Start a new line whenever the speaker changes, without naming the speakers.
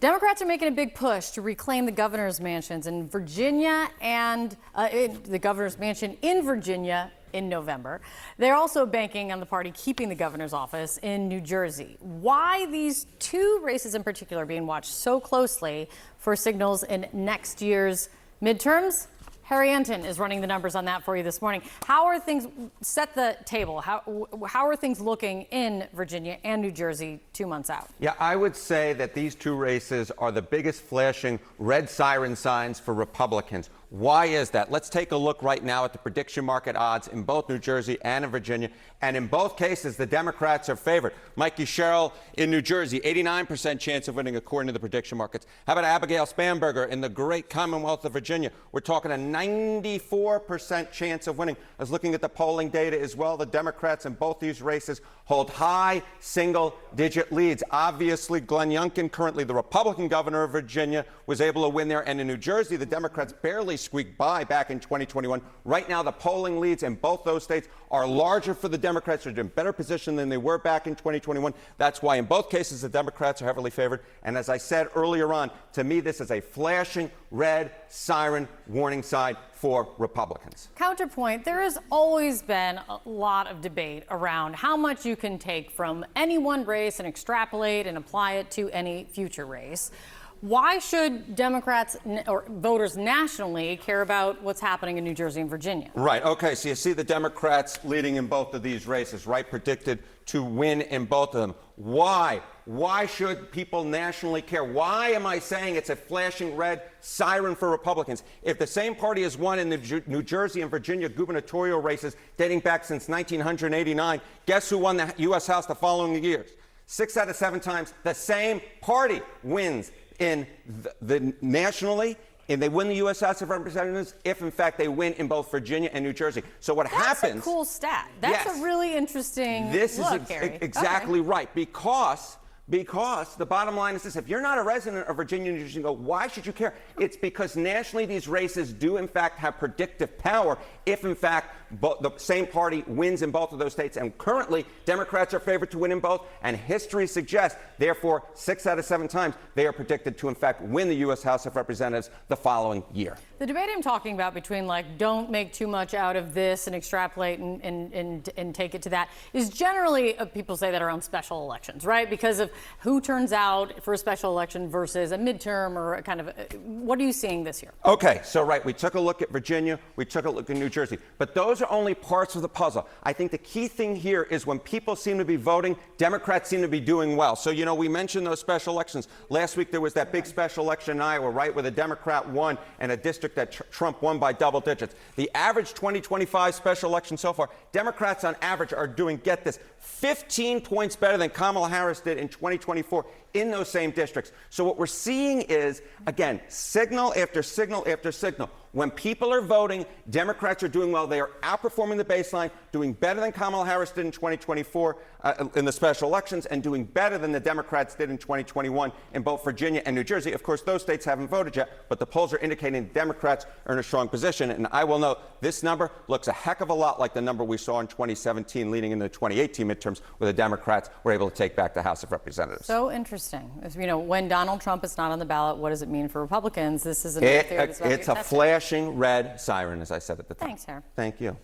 Democrats are making a big push to reclaim the governor's mansions in Virginia and the governor's mansion in Virginia in November. They're also banking on the party keeping the governor's office in New Jersey. Why these two races in particular are being watched so closely for signals in next year's midterms? Harry Enten is running the numbers on that for you this morning. How are things, set the table, how are things looking in Virginia and New Jersey 2 months out?
Yeah, I would say that these two races are the biggest flashing red siren signs for Republicans. Why is that? Let's take a look right now at the prediction market odds in both New Jersey and in Virginia. And in both cases, the Democrats are favored. Mikey Sherrill in New Jersey, 89% chance of winning according to the prediction markets. How about Abigail Spanberger in the great Commonwealth of Virginia? We're talking a 94% chance of winning. I was looking at the polling data as well. The Democrats in both these races hold high single-digit leads. Obviously, Glenn Youngkin, currently the Republican governor of Virginia, was able to win there. And in New Jersey, the Democrats barely squeaked by back in 2021. Right now, the polling leads in both those states are larger for the Democrats. They're in better position than they were back in 2021. That's why in both cases, the Democrats are heavily favored. And as I said earlier on, to me, this is a flashing red siren warning sign for Republicans.
Counterpoint, there has always been a lot of debate around how much you can take from any one race and extrapolate and apply it to any future race. Why should Democrats or voters nationally care about what's happening in New Jersey and Virginia?
Right. Okay. So you see the Democrats leading in both of these races, right? Predicted to win in both of them. Why? Why should people nationally care? Why am I saying it's a flashing red siren for Republicans? If the same party has won in the New Jersey and Virginia gubernatorial races dating back since 1989, guess who won the U.S. House the following years? 6 out of 7 times, the same party wins in the nationally, and they win the U.S. House of Representatives if, in fact, they win in both Virginia and New Jersey. So what happens?
That's a cool stat. That's a really interesting look, Harry.
Exactly right, because the bottom line is this: if you're not a resident of Virginia and New Jersey, you go, why should you care? It's because nationally these races do, in fact, have predictive power if, in fact, the same party wins in both of those states. And currently, Democrats are favored to win in both, and history suggests, therefore, 6 out of 7 times, they are predicted to, in fact, win the U.S. House of Representatives the following year.
The debate I'm talking about between, like, don't make too much out of this and extrapolate and take it to that is generally, people say that around special elections, right? Because of who turns out for a special election versus a midterm or a kind of, what are you seeing this year?
Okay, so right, we took a look at Virginia, we took a look at New Jersey, but those are only parts of the puzzle. I think the key thing here is when people seem to be voting, Democrats seem to be doing well. So, you know, we mentioned those special elections. Last week there was that big special election in Iowa, right, where the Democrat won in a district that Trump won by double digits. The average 2025 special election so far, Democrats on average are doing, get this, 15 points better than Kamala Harris did in 2024 in those same districts. So what we're seeing is, again, signal after signal after signal. When people are voting, Democrats are doing well. They are outperforming the baseline, doing better than Kamala Harris did in 2024 in the special elections, and doing better than the Democrats did in 2021 in both Virginia and New Jersey. Of course, those states haven't voted yet, but the polls are indicating Democrats are in a strong position. And I will note, this number looks a heck of a lot like the number we saw in 2017 leading into the 2018 midterms, where the Democrats were able to take back the House of Representatives.
So interesting. You know, when Donald Trump is not on the ballot, what does it mean for Republicans? This is another theory that's about to get tested.
It's a flashing red siren, as I said at the time.
Thanks, Harry.
Thank you.